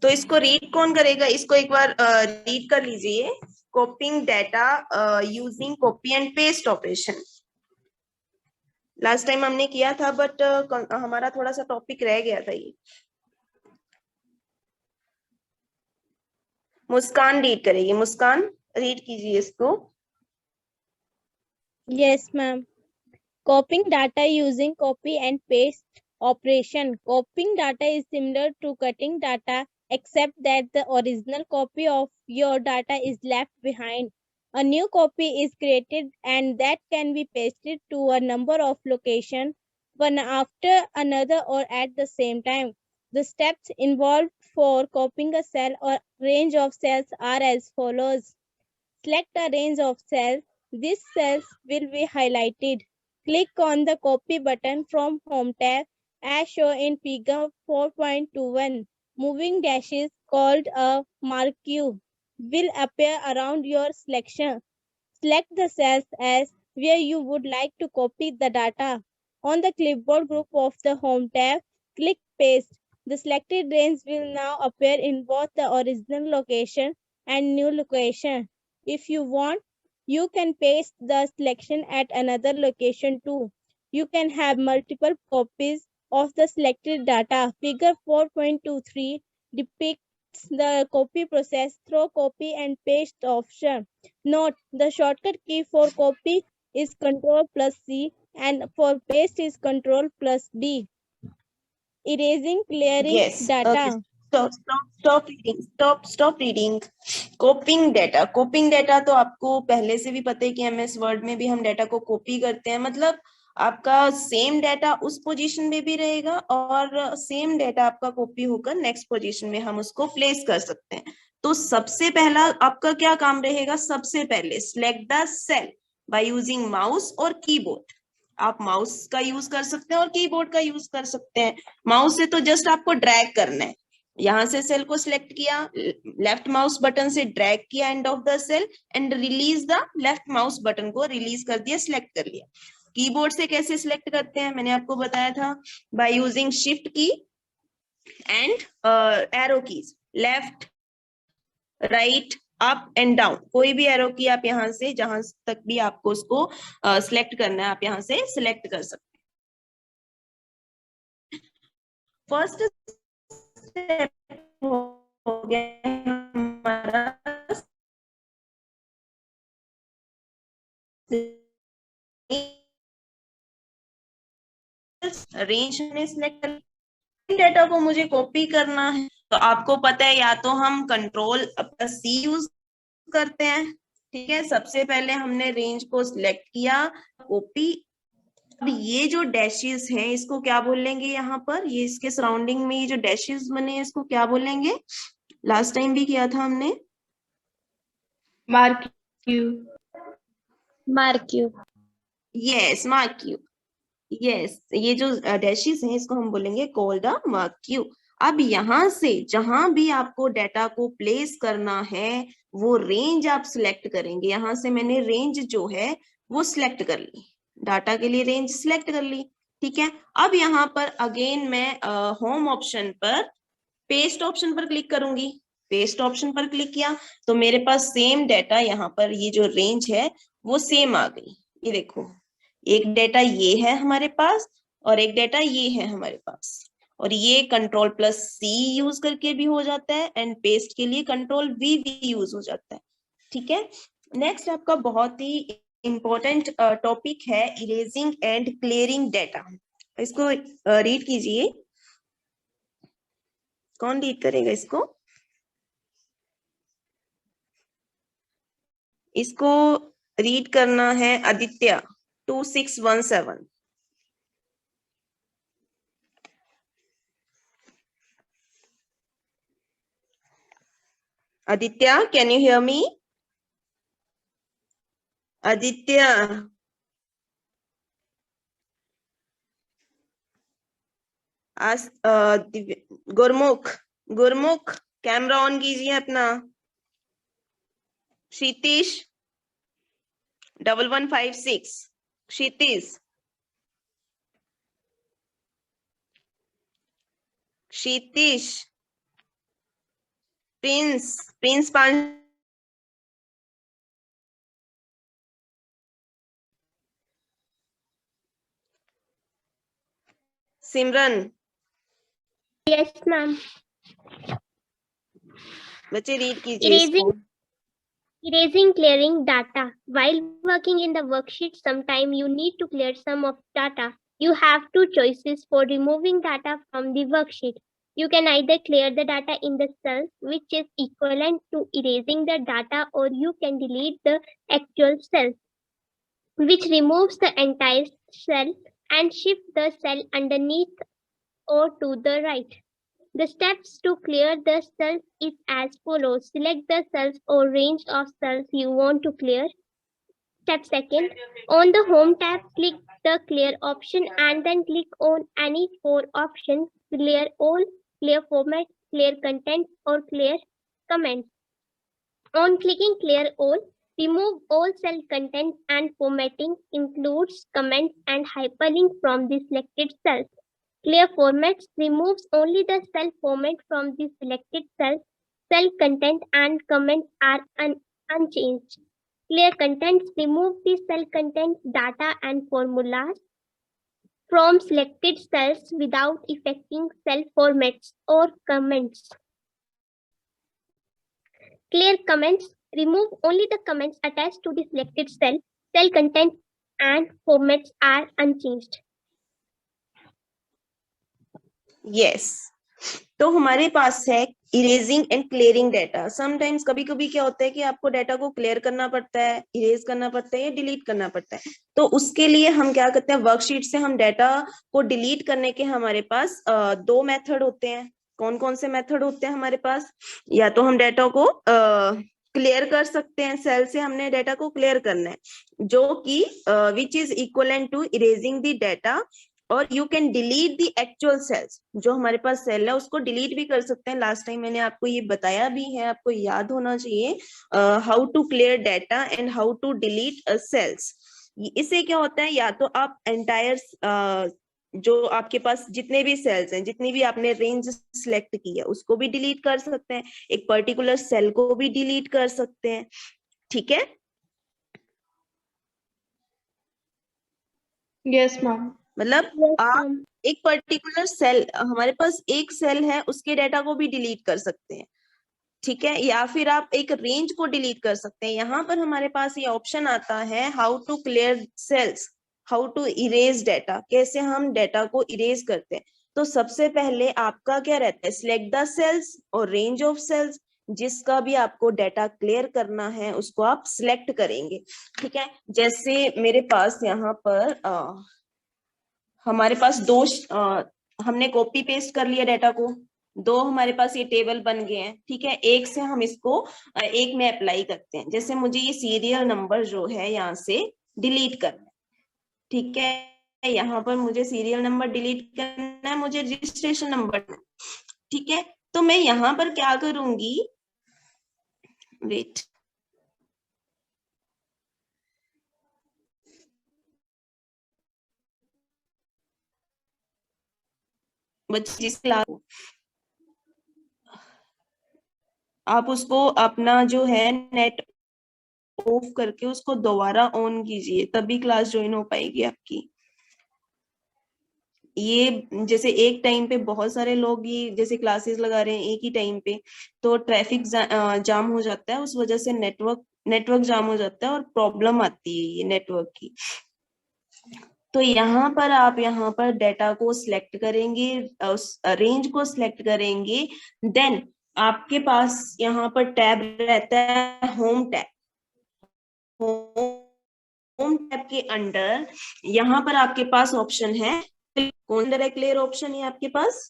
तो इसको रीड कौन करेगा? इसको एक बार रीड कर लीजिए। कॉपिंग data using copy and paste operation. Last time हमने किया था बट हमारा थोड़ा सा टॉपिक रह गया था ये। मुस्कान रीड करेगी। मुस्कान रीड कीजिए इसको। Yes, ma'am. Copying data using copy and paste operation. Copying data is similar to cutting data, except that the original copy of your data is left behind. A new copy is created and that can be pasted to a number of locations, one after another or at the same time. The steps involved for copying a cell or range of cells are as follows. Select a range of cells. These cells will be highlighted. Click on the Copy button from Home tab as shown in Figure 4.21. Moving dashes called a marquee will appear around your selection. Select the cells as where you would like to copy the data. On the clipboard group of the Home tab, click Paste. The selected range will now appear in both the original location and new location. If you want, you can paste the selection at another location too. You can have multiple copies of the selected data. Figure 4.23 depicts the copy process through copy and paste option. Note, the shortcut key for copy is Ctrl+C and for paste is Ctrl+D. Erasing, clearing yes okay. data. Stop reading. Stop reading. कॉपिंग data. कॉपिंग data तो आपको पहले से भी पता है कि MS word में भी हम डेटा को कॉपी करते हैं। मतलब आपका सेम डेटा उस पोजीशन में भी रहेगा और सेम डेटा आपका कॉपी होकर नेक्स्ट पोजीशन में हम उसको प्लेस कर सकते हैं। तो सबसे पहला आपका क्या काम रहेगा? सबसे पहले select the cell by using mouse और कीबोर्ड। आप माउस का यूज कर सकते हैं और कीबोर्ड का यूज कर सकते हैं। माउस से तो जस्ट आपको ड्रैग करना है। यहां से सेल को सिलेक्ट किया, लेफ्ट माउस बटन से ड्रैग किया end of the cell and release the left mouse button को रिलीज कर दिया, सिलेक्ट कर लिया। कीबोर्ड से कैसे सिलेक्ट करते हैं मैंने आपको बताया था, बाय यूजिंग शिफ्ट की and arrow keys, left right up and down. कोई भी एरो की आप यहां से जहां तक भी आपको उसको सिलेक्ट करना है आप यहां से सिलेक्ट कर सकते हैं। फर्स्ट स्टेप हो गया हमारा रेंज में सिलेक्ट कर। डेटा को मुझे कॉपी करना है तो आपको पता है या तो हम Ctrl+C यूज करते हैं। ठीक है, सबसे पहले हमने रेंज को सिलेक्ट किया, कॉपी। अब ये जो डैशेस हैं इसको क्या बोलेंगे? यहाँ पर ये इसके सराउंडिंग में ये जो डैशेस बने हैं इसको क्या बोलेंगे? लास्ट टाइम भी किया था हमने। Marquee. Marquee. Yes, marquee. Yes, ये जो डैशेस हैं इसको हम बोलेंगे कॉल्ड अ मार्क्यू। अब यहाँ से जहां भी आपको डेटा को प्लेस करना है वो रेंज आप सिलेक्ट करेंगे। यहाँ से मैंने रेंज जो है वो सिलेक्ट कर ली, डाटा के लिए रेंज सिलेक्ट कर ली। ठीक है, अब यहाँ पर अगेन मैं होम ऑप्शन पर पेस्ट ऑप्शन पर क्लिक करूंगी। पेस्ट ऑप्शन पर क्लिक किया तो मेरे पास सेम डेटा यहाँ पर ये जो रेंज है वो सेम आ गई। ये देखो, एक डेटा ये है हमारे पास और एक डेटा ये है हमारे पास। और ये Ctrl+C यूज करके भी हो जाता है एंड पेस्ट के लिए Ctrl+V भी यूज हो जाता है। ठीक है, नेक्स्ट आपका बहुत ही इंपॉर्टेंट टॉपिक है इरेजिंग एंड क्लियरिंग डेटा। इसको रीड कीजिए। कौन रीड करेगा इसको? इसको रीड करना है Aditya 2617। Aditya, can you hear me? Aditya, Gurmukh, Gurmukh camera on कीजिए अपना। क्षितिश 1156, क्षितिश, क्षितिश प्रिंस प्रिंस पान सिमरन Yes, ma'am. बच्चे रीड कीजिए Erasing, इसको. erasing, clearing data. While working in the worksheet, sometime you need to clear some of data. You have two choices for removing data from the worksheet. You can either clear the data in the cells, which is equivalent to erasing the data, or you can delete the actual cell, which removes the entire cell and shift the cell underneath or to the right. The steps to clear the cells is as follows. Select the cells or range of cells you want to clear. Step second, on the Home tab, click the Clear option and then click on any four options: Clear All, Clear Format, Clear Content, or Clear Comments. On clicking Clear All, remove all cell content and formatting includes comments and hyperlink from the selected cells. Clear formats removes only the cell format from the selected cells. Cell content and comments are unchanged. Clear contents remove the cell contents, data, and formulas from selected cells without affecting cell formats or comments. Clear comments remove only the comments attached to the selected cell. Cell content and formats are unchanged. Yes. तो हमारे पास है erasing and clearing data. Sometimes कभी कभी क्या होता है कि आपको डाटा को क्लियर करना पड़ता है, इरेज करना पड़ता है या डिलीट करना पड़ता है. तो उसके लिए हम क्या करते हैं, वर्कशीट से हम डाटा को डिलीट करने के हमारे पास दो मेथड होते हैं. कौन कौन से मेथड होते हैं हमारे पास? या तो हम डाटा को क्लियर कर सकते हैं, सेल से हमने डाटा को क्लियर करना है, जो कि which is equivalent to erasing the data. और you can delete the actual cells. जो हमारे पास सेल है उसको डिलीट भी कर सकते हैं. लास्ट टाइम मैंने आपको ये बताया भी है, आपको याद होना चाहिए how to clear data and how to delete cells. इससे क्या होता है, या तो आप एंटायर जो आपके पास जितने भी सेल्स हैं, जितनी भी आपने रेंज सिलेक्ट की है उसको भी डिलीट कर सकते हैं, एक पर्टिकुलर सेल को भी डिलीट कर सकते हैं. ठीक है. Yes ma'am. मतलब Yes, आप ma'am. एक पर्टिकुलर सेल, हमारे पास एक सेल है उसके डाटा को भी डिलीट कर सकते हैं. ठीक है. या फिर आप एक रेंज को डिलीट कर सकते हैं. यहाँ पर हमारे पास ये ऑप्शन आता है how to clear cells, how to erase data. कैसे हम डाटा को इरेज करते हैं. तो सबसे पहले आपका क्या रहता है, सिलेक्ट द सेल्स और रेंज ऑफ सेल्स. जिसका भी आपको डाटा क्लियर करना है उसको आप सिलेक्ट करेंगे. ठीक है. जैसे मेरे पास यहाँ पर हमारे पास हमने कॉपी पेस्ट कर लिया डाटा को. दो हमारे पास ये टेबल बन गए हैं. ठीक है. एक से हम इसको एक में अप्लाई करते हैं. जैसे मुझे ये सीरियल नंबर जो है यहाँ से डिलीट करना है. ठीक है. यहाँ पर मुझे सीरियल नंबर डिलीट करना है, मुझे रजिस्ट्रेशन नंबर. ठीक है. तो मैं यहाँ पर क्या करूंगी, वेट, जिस क्लास आप उसको अपना जो है नेट ऑफ करके उसको दोबारा ऑन कीजिए, तभी क्लास ज्वाइन हो पाएगी आपकी. ये जैसे एक टाइम पे बहुत सारे लोग ही जैसे क्लासेस लगा रहे हैं एक ही टाइम पे, तो ट्रैफिक जाम हो जाता है, उस वजह से नेटवर्क जाम हो जाता है और प्रॉब्लम आती है ये नेटवर्क की. तो यहाँ पर आप यहाँ पर डाटा को सिलेक्ट करेंगे, उस रेंज को सिलेक्ट करेंगे. देन आपके पास यहाँ पर टैब रहता है होम टैब. होम टैब के अंडर यहाँ पर आपके पास ऑप्शन है, कौन सा क्लियर ऑप्शन है आपके पास?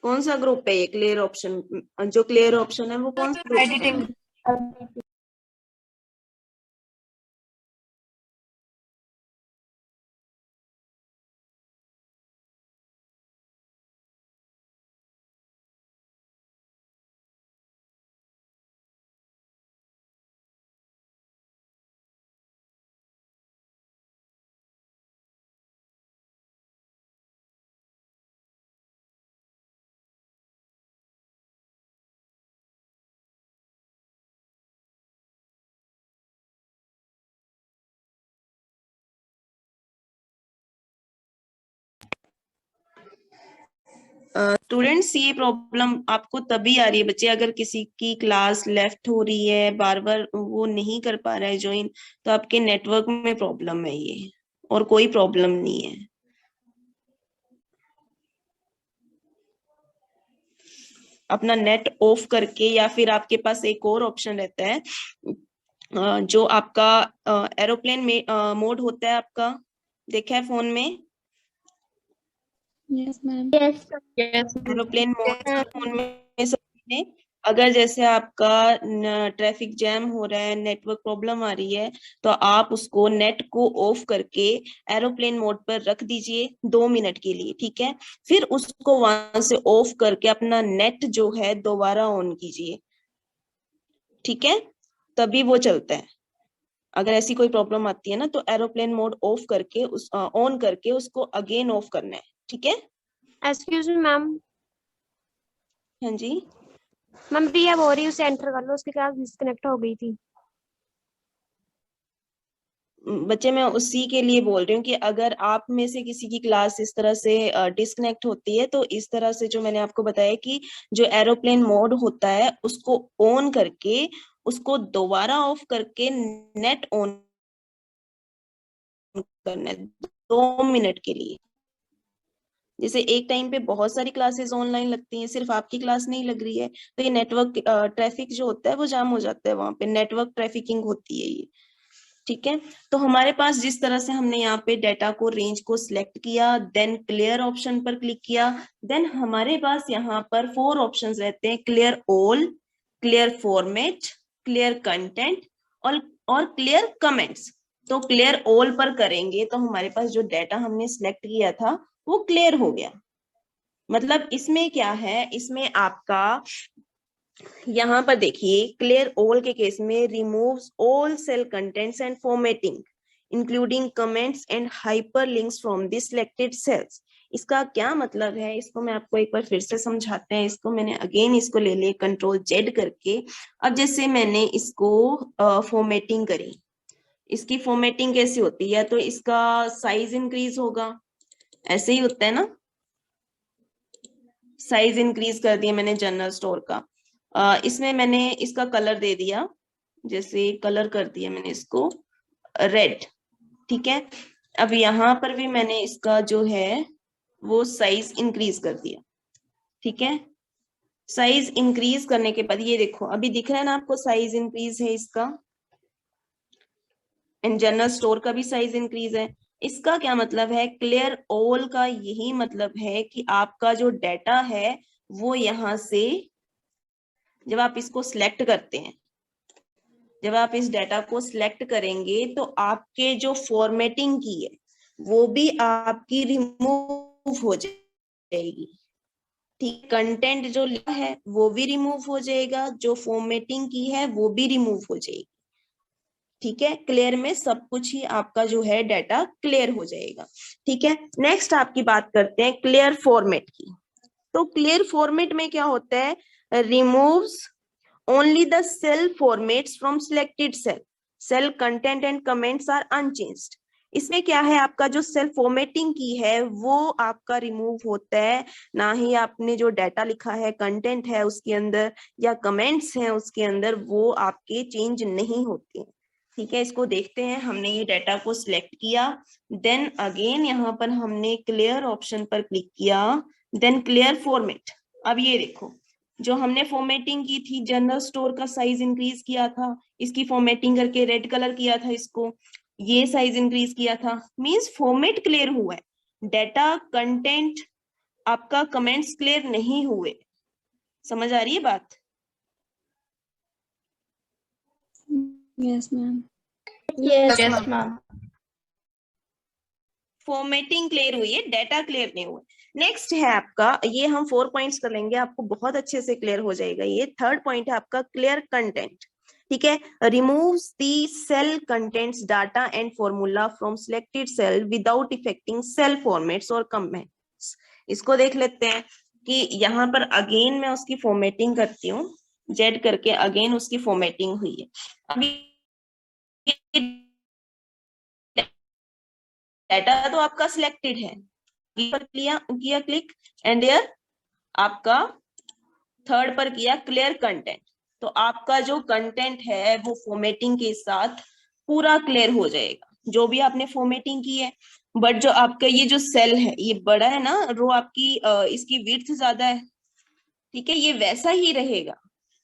कौन सा ग्रुप है ये क्लियर ऑप्शन? जो क्लियर ऑप्शन है वो कौन सा ग्रुप है? एडिटिंग. स्टूडेंट्स ये प्रॉब्लम आपको तभी आ रही है बच्चे, अगर किसी की क्लास लेफ्ट हो रही है, बार बार वो नहीं कर पा रहा है ज्वाइन, तो आपके नेटवर्क में प्रॉब्लम है ये, और कोई प्रॉब्लम नहीं है। अपना नेट ऑफ करके, या फिर आपके पास एक और ऑप्शन रहता है जो आपका एरोप्लेन में मोड होता है आपका, देखा है फोन में? Yes, ma'am. Yes. Aeroplane mode phone में सबने, अगर जैसे आपका ट्रैफिक जैम हो रहा है, नेटवर्क प्रॉब्लम आ रही है, तो आप उसको नेट को ऑफ करके एरोप्लेन मोड पर रख दीजिए 2 मिनट के लिए, ठीक है? फिर उसको वहां से ऑफ करके अपना नेट जो है दोबारा ऑन कीजिए, ठीक है? तभी वो चलता है। अगर ऐसी कोई प्रॉब्लम आती है ना, तो एरोप्लेन मोड ऑफ करके उस ऑन करके उसको अगेन ऑफ करना है, ठीक है? एक्सक्यूज मी मैम, हाँ जी। मैम प्रिया बोल रही है उसे एंटर कर लो, उसकी क्लास डिस्कनेक्ट हो गई थी। बच्चे मैं उसी के लिए बोल रही हूँ कि अगर आप में से किसी की क्लास इस तरह से डिस्कनेक्ट होती है, तो इस तरह से जो मैंने आपको बताया कि जो एरोप्लेन मोड होता है उसको ऑन करके उसको दोबारा ऑफ करके नेट ऑन करना है 2 मिनट के लिए। जैसे एक टाइम पे बहुत सारी क्लासेस ऑनलाइन लगती हैं, सिर्फ आपकी क्लास नहीं लग रही है, तो ये नेटवर्क ट्रैफिक जो होता है वो जाम हो जाता है, वहां पे नेटवर्क ट्रैफिकिंग होती है ये, ठीक है? तो हमारे पास जिस तरह से हमने यहाँ पे डाटा को रेंज को सिलेक्ट किया, देन क्लियर ऑप्शन पर क्लिक किया, देन हमारे पास यहाँ पर 4 ऑप्शंस रहते हैं, clear all, clear format, clear content और क्लियर कमेंट्स। तो क्लियर ऑल पर करेंगे तो हमारे पास जो डाटा हमने सिलेक्ट किया था वो क्लियर हो गया। मतलब इसमें क्या है, इसमें आपका यहाँ पर देखिए क्लियर ऑल के केस में removes all cell contents and formatting including comments and hyperlinks from the selected cells. इसका क्या मतलब है, इसको मैं आपको एक बार फिर से समझाते हैं। इसको मैंने अगेन इसको ले लिया कंट्रोल जेड करके। अब जैसे मैंने इसको फॉर्मेटिंग करी, इसकी फॉर्मेटिंग कैसी होती है, तो इसका साइज इंक्रीज होगा, ऐसे ही होता है ना, साइज इंक्रीज कर दिया मैंने जनरल स्टोर का। इसमें मैंने इसका कलर दे दिया, जैसे कलर कर दिया मैंने इसको रेड, ठीक है? अब यहाँ पर भी मैंने इसका जो है वो साइज इंक्रीज कर दिया, ठीक है? साइज इंक्रीज करने के बाद ये देखो अभी दिख रहा है ना आपको, साइज इंक्रीज है इसका, एंड जनरल स्टोर का भी साइज इंक्रीज है। इसका क्या मतलब है, क्लियर ऑल का यही मतलब है कि आपका जो डाटा है वो यहाँ से जब आप इसको सिलेक्ट करते हैं, जब आप इस डाटा को सिलेक्ट करेंगे तो आपके जो फॉर्मेटिंग की है वो भी आपकी रिमूव हो जाएगी, ठीक? कंटेंट जो लिखा है वो भी रिमूव हो जाएगा, जो फॉर्मेटिंग की है वो भी रिमूव हो जाएगी, ठीक है? क्लियर में सब कुछ ही आपका जो है डाटा क्लियर हो जाएगा, ठीक है? नेक्स्ट आपकी बात करते हैं क्लियर फॉर्मेट की। तो क्लियर फॉर्मेट में क्या होता है, removes only the cell formats from selected cell, cell content and comments are unchanged। इसमें क्या है, आपका जो सेल फॉर्मेटिंग की है वो आपका रिमूव होता है, ना ही आपने जो डाटा लिखा है, कंटेंट है उसके अंदर या कमेंट्स हैं उसके अंदर, वो आपके चेंज नहीं होते हैं, ठीक है? इसको देखते हैं। हमने ये डाटा को सिलेक्ट किया, देन अगेन यहाँ पर हमने क्लियर ऑप्शन पर क्लिक किया, देन क्लियर फॉर्मेट। अब ये देखो जो हमने फॉर्मेटिंग की थी, जनरल स्टोर का साइज इंक्रीज किया था, इसकी फॉर्मेटिंग करके रेड कलर किया था, इसको ये साइज इंक्रीज किया था, मींस फॉर्मेट क्लियर हुआ है, डाटा कंटेंट आपका कमेंट्स क्लियर नहीं हुए। समझ आ रही है बात? Yes, ma'am. Yes. Yes, ma'am. Formatting clear हुई है, डाटा क्लियर नहीं हुआ। नेक्स्ट है आपका, ये हम 4 पॉइंट्स कर लेंगे, आपको बहुत अच्छे से क्लियर हो जाएगा। ये थर्ड पॉइंट है आपका क्लियर कंटेंट, ठीक है? Removes the cell contents data and formula from selected cell without affecting cell formats और कमेंट्स। इसको देख लेते हैं कि यहाँ पर अगेन मैं उसकी फॉर्मेटिंग करती हूँ, जेड करके अगेन उसकी फॉर्मेटिंग हुई है। अभी डाटा तो आपका सिलेक्टेड है, पर किया क्लिक एंड हियर आपका थर्ड पर किया क्लियर कंटेंट, तो आपका जो कंटेंट है वो फॉर्मेटिंग के साथ पूरा क्लियर हो जाएगा, जो भी आपने फॉर्मेटिंग की है। बट जो आपका ये जो सेल है ये बड़ा है ना, रो आपकी इसकी विड्थ ज्यादा है, ठीक है, ये वैसा ही रहेगा,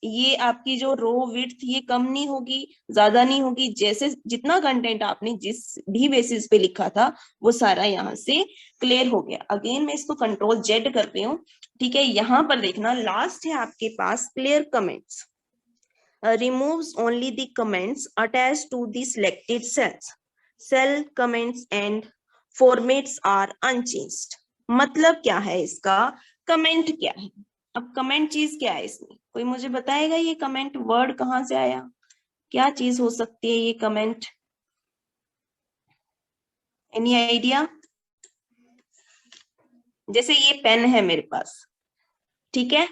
ये आपकी जो रो विड्थ ये कम नहीं होगी, ज्यादा नहीं होगी, जैसे जितना कंटेंट आपने जिस भी बेसिस पे लिखा था वो सारा यहाँ से क्लियर हो गया। अगेन मैं इसको कंट्रोल जेड कर रही हूँ, ठीक है। यहाँ पर देखना लास्ट है आपके पास clear comments, removes only the comments attached to the selected cells. Cell comments and formats are unchanged. मतलब क्या है इसका, कमेंट क्या है। अब कमेंट चीज क्या है इसमें, कोई मुझे बताएगा ये कमेंट वर्ड कहाँ से आया, क्या चीज हो सकती है ये कमेंट, एनी आइडिया। जैसे ये पेन है मेरे पास, ठीक है,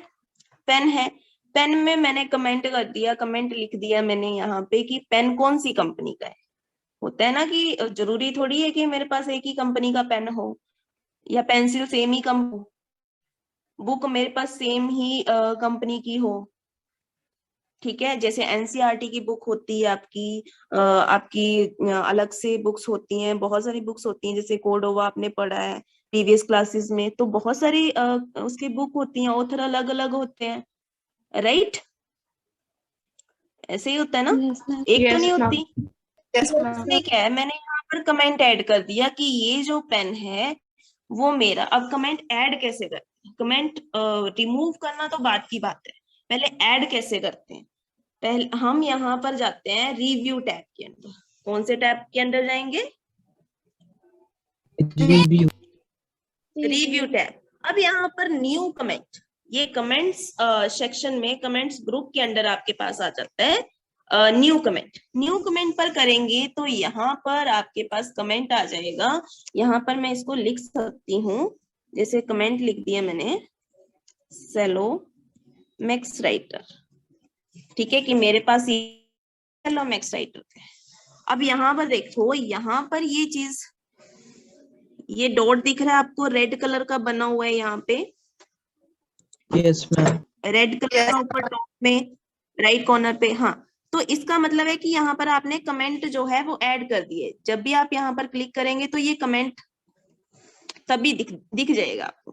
पेन है, पेन में मैंने कमेंट कर दिया, कमेंट लिख दिया मैंने यहाँ पे कि पेन कौन सी कंपनी का है। होता है ना कि जरूरी थोड़ी है कि मेरे पास एक ही कंपनी का पेन हो, या पेंसिल सेम ही बुक मेरे पास सेम ही कंपनी की हो, ठीक है। जैसे एनसीईआरटी की बुक होती है आपकी अलग से बुक्स होती हैं, बहुत सारी बुक्स होती हैं, जैसे कोर्डोवा आपने पढ़ा है प्रीवियस क्लासेस में, तो बहुत सारी उसकी बुक होती हैं, ऑथर अलग अलग होते हैं, राइट, ऐसे ही होता है ना, Yes, ma'am. एक तो नहीं Yes, ma'am. होती। इसमें क्या है, मैंने यहाँ पर कमेंट ऐड कर दिया कि ये जो पेन है वो मेरा, अब कमेंट ऐड कैसे करते हैं, कमेंट रिमूव करना तो बात की बात है, पहले ऐड कैसे करते हैं। पहले हम यहाँ पर जाते हैं रिव्यू टैब के अंदर, कौन से टैब के अंदर जाएंगे, रिव्यू टैब। अब यहाँ पर न्यू कमेंट, ये कमेंट्स सेक्शन में कमेंट्स ग्रुप के अंदर आपके पास आ जाता है न्यू कमेंट। न्यू कमेंट पर करेंगे तो यहाँ पर आपके पास कमेंट आ जाएगा, यहाँ पर मैं इसको लिख सकती हूँ, जैसे कमेंट लिख दिया मैंने सेलो मैक्स राइटर, ठीक है, कि मेरे पास ये सेलो मैक्स राइटर है। अब यहाँ पर देखो, यहाँ पर ये चीज, ये डॉट दिख रहा है आपको रेड कलर का बना हुआ है यहाँ पे, यस मैम, रेड कलर का ऊपर टॉप में राइट कॉर्नर पे, हाँ, तो इसका मतलब है कि यहाँ पर आपने कमेंट जो है वो ऐड कर दिए। जब भी आप यहाँ पर क्लिक करेंगे तो ये कमेंट तभी दिख जाएगा आपको,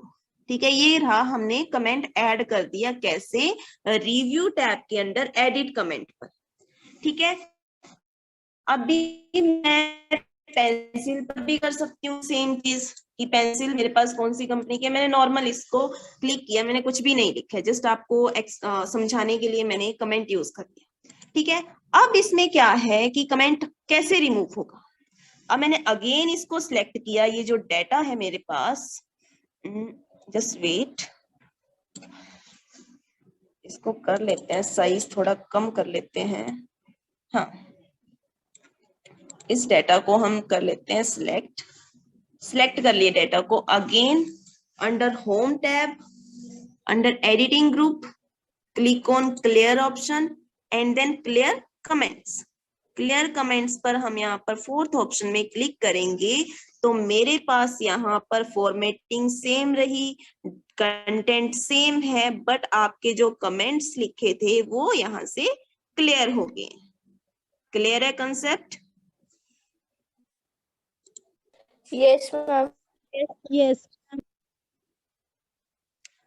ठीक है। ये रहा, हमने कमेंट ऐड कर दिया, कैसे, रिव्यू टैब के अंदर एडिट कमेंट पर, ठीक है। अभी मैं पेंसिल पर भी कर सकती हूँ सेम चीज, कि पेंसिल मेरे पास कौन सी कंपनी की है, मैंने नॉर्मल इसको क्लिक किया, मैंने कुछ भी नहीं लिखा है, जस्ट आपको समझाने के लिए मैंने कमेंट यूज कर दिया, ठीक है। अब इसमें क्या है कि कमेंट कैसे रिमूव होगा। अब मैंने अगेन इसको सिलेक्ट किया, ये जो डेटा है मेरे पास, जस्ट वेट, इसको कर लेते हैं साइज थोड़ा कम कर लेते हैं, हाँ, इस डेटा को हम कर लेते हैं सिलेक्ट कर लिए डेटा को। Again under home tab, under editing group, click on clear option and then clear comments. Clear comments पर हम यहाँ पर फोर्थ ऑप्शन में क्लिक करेंगे तो मेरे पास यहाँ पर फॉर्मेटिंग सेम रही, कंटेंट सेम है, बट आपके जो कमेंट्स लिखे थे वो यहाँ से क्लियर हो गए। क्लियर है कंसेप्ट? Yes, ma'am. Yes.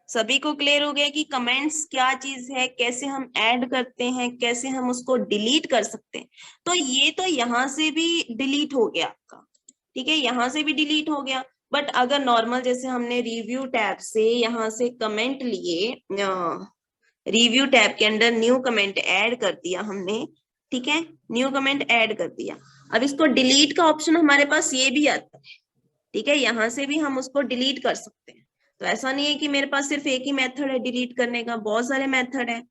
सभी को क्लियर हो गया कि कमेंट्स क्या चीज है, कैसे हम ऐड करते हैं, कैसे हम उसको डिलीट कर सकते हैं। तो ये तो यहाँ से भी डिलीट हो गया आपका, ठीक है, यहाँ से भी डिलीट हो गया। बट अगर नॉर्मल जैसे हमने रिव्यू टैब से यहाँ से कमेंट लिए, रिव्यू टैब के अंदर न्यू कमेंट ऐड कर दिया हमने, ठीक है, न्यू कमेंट ऐड कर दिया। अब इसको डिलीट का ऑप्शन हमारे पास ये भी आता है, ठीक है, यहाँ से भी हम उसको डिलीट कर सकते हैं। तो ऐसा नहीं है कि मेरे पास सिर्फ एक ही मेथड है डिलीट करने का, बहुत सारे मेथड है।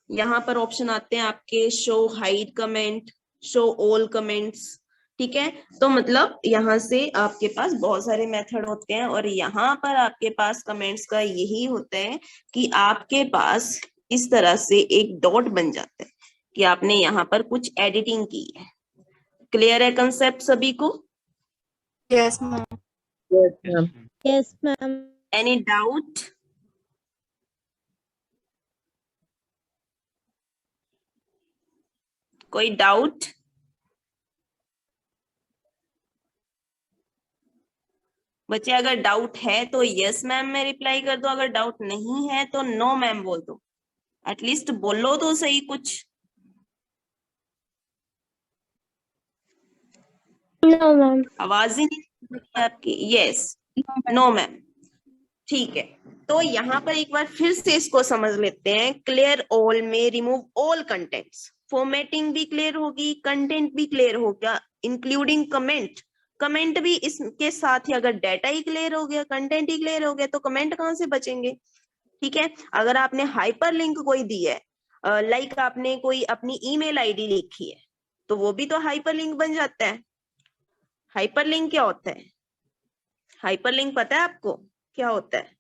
यहाँ पर ऑप्शन आते हैं आपके show hide comment, show all comments, ठीक है। तो मतलब यहाँ से आपके पास बहुत सारे मेथड होते हैं, और यहाँ पर आपके पास कमेंट्स का यही होता है कि आपके पास इस तरह से एक डॉट बन जाता है कि आपने यहाँ पर कुछ एडिटिंग की है। क्लियर है कंसेप्ट सभी को? Yes, ma'am. Yes ma'am, Yes, ma'am. Any doubt? कोई डाउट? बच्चे अगर डाउट है तो यस मैम में रिप्लाई कर दो, अगर डाउट नहीं है तो नो मैम बोल दो, एटलीस्ट बोलो तो सही कुछ। No ma'am. आवाज ही नहीं आपकी। Yes, no ma'am. ठीक है, तो यहाँ पर एक बार फिर से इसको समझ लेते हैं। क्लियर ऑल में रिमूव ऑल कंटेंट्स, फॉर्मेटिंग भी क्लियर होगी, कंटेंट भी क्लियर होगा, इंक्लूडिंग कमेंट। कमेंट भी इसके साथ ही, अगर डाटा ही क्लियर हो गया, कंटेंट ही क्लियर हो गया, तो कमेंट कहाँ से बचेंगे? ठीक है, अगर आपने हाइपर लिंक कोई दी है, लाइक आपने कोई अपनी ईमेल आईडी लिखी है, तो वो भी तो हाइपर लिंक बन जाता है। हाइपर लिंक क्या होता है? हाइपर लिंक पता है आपको क्या होता है?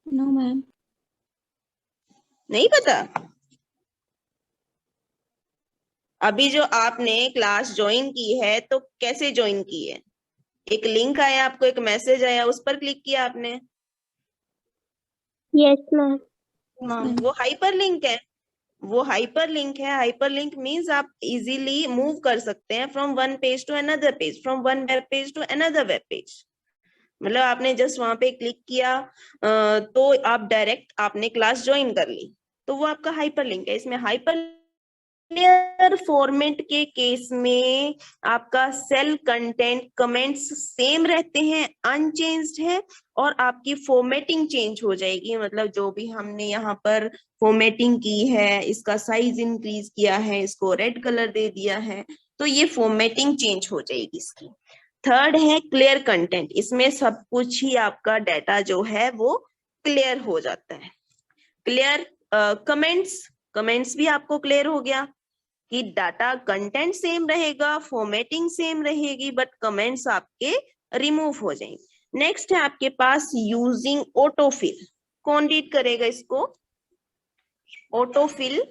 No ma'am. नहीं पता? अभी जो आपने क्लास ज्वाइन की है तो कैसे ज्वाइन की है? एक लिंक आया आपको, एक मैसेज आया, उस पर क्लिक किया आपने। Yes ma'am. हाँ, वो हाइपर लिंक है। वो हाइपर लिंक है। हाइपर लिंक मीन्स आप इजीली मूव कर सकते हैं from one page to another page, from one web page to another web page. मतलब आपने जस्ट वहां पे क्लिक किया तो आप डायरेक्ट आपने क्लास ज्वाइन कर ली, तो वो आपका हाइपर लिंक है। इसमें हाइपर क्लियर फॉर्मेट के केस में आपका सेल कंटेंट कमेंट्स सेम रहते हैं, अनचेंज्ड है, और आपकी फॉर्मेटिंग चेंज हो जाएगी। मतलब जो भी हमने यहाँ पर फॉर्मेटिंग की है, इसका साइज इंक्रीज किया है, इसको रेड कलर दे दिया है, तो ये फॉर्मेटिंग चेंज हो जाएगी इसकी। थर्ड है क्लियर कंटेंट, इसमें सब कुछ ही आपका डाटा जो है वो क्लियर हो जाता है। क्लियर कमेंट्स, कमेंट्स भी आपको क्लियर हो गया कि डाटा कंटेंट सेम रहेगा, फॉर्मेटिंग सेम रहेगी, बट कमेंट्स आपके रिमूव हो जाएंगे। नेक्स्ट है आपके पास यूजिंग ऑटोफिल। कौन रीड करेगा इसको? ऑटोफिल।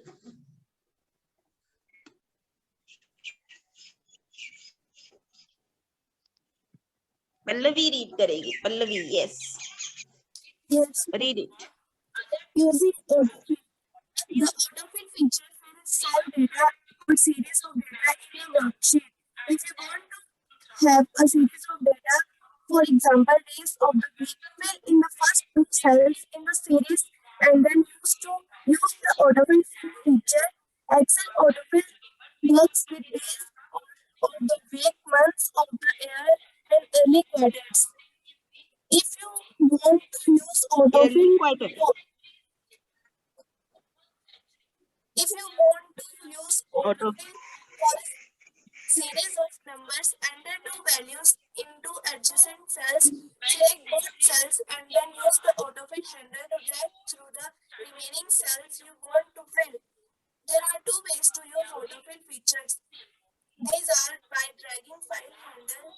पल्लवी रीड करेगी। Pallavi, yes, Yes, read it. using autofill. The autofill feature fills cell data or series of data in a worksheet. If you want to have a series of data, for example, days of the week, fill in the first two cells in the series and then use the autofill feature. Excel autofill works with days of the week, months of the year, and early quarters. If you want to use autofill for If you want to use auto autofill for a series of numbers, enter two values into adjacent cells, select both cells, and then use the autofill handle to drag through the remaining cells you want to fill. There are two ways to use autofill features. These are by dragging file handle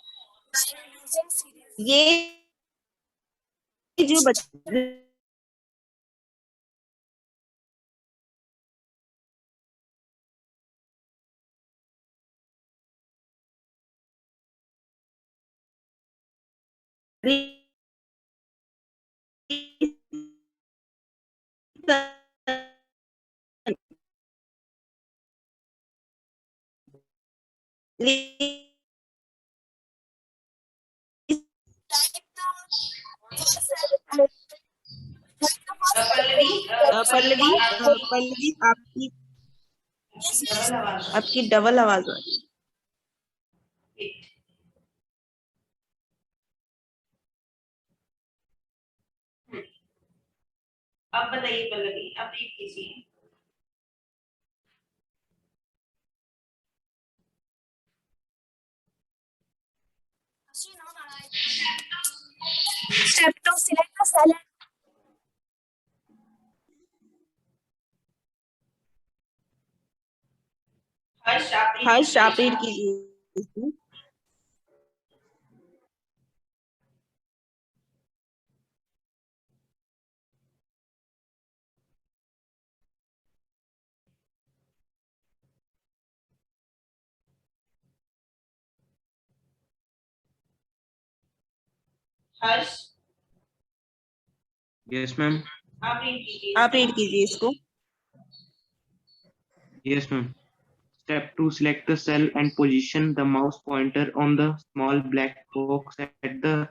by using series. ये जो बच्चे Type the first cell and type the first cell and Pallavi, Pallavi आपकी yes, yes. आपकी double आवाज आ रही है। अब बताइए पल्लवी, आप रीड कीजिए। Step 2, select the cell and हर्ष, आप रीड कीजिए। हर्ष, Yes, ma'am. आप रीड कीजिए इसको। Yes, ma'am. Step 2, select the cell and position the mouse pointer on the small black box at the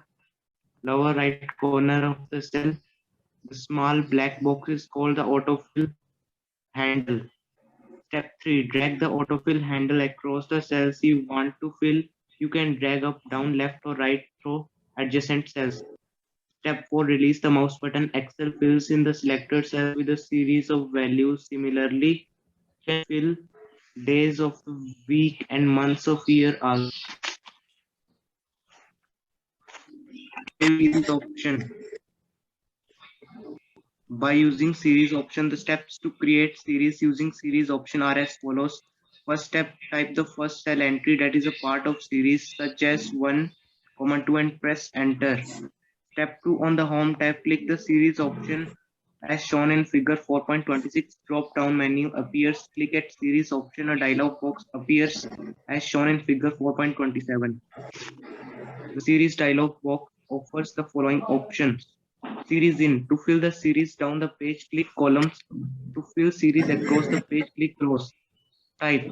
lower right corner of the cell. The small black box is called the autofill handle. Step 3, drag the autofill handle across the cells you want to fill. You can drag up, down, left or right through adjacent cells. Step 4, release the mouse button. Excel fills in the selected cell with a series of values. Similarly, you can fill days of the week and months of year also. Series option. By using series option, the steps to create series using series option are as follows. First step, type the first cell entry that is a part of series such as 1, 2 and press enter. Step 2, on the home tab, click the series option as shown in figure 4.26. Drop down menu appears. Click at series option. A dialog box appears as shown in figure 4.27. The series dialog box offers the following options. Series in. To fill the series down the page, click columns. To fill series across the page, click rows. Type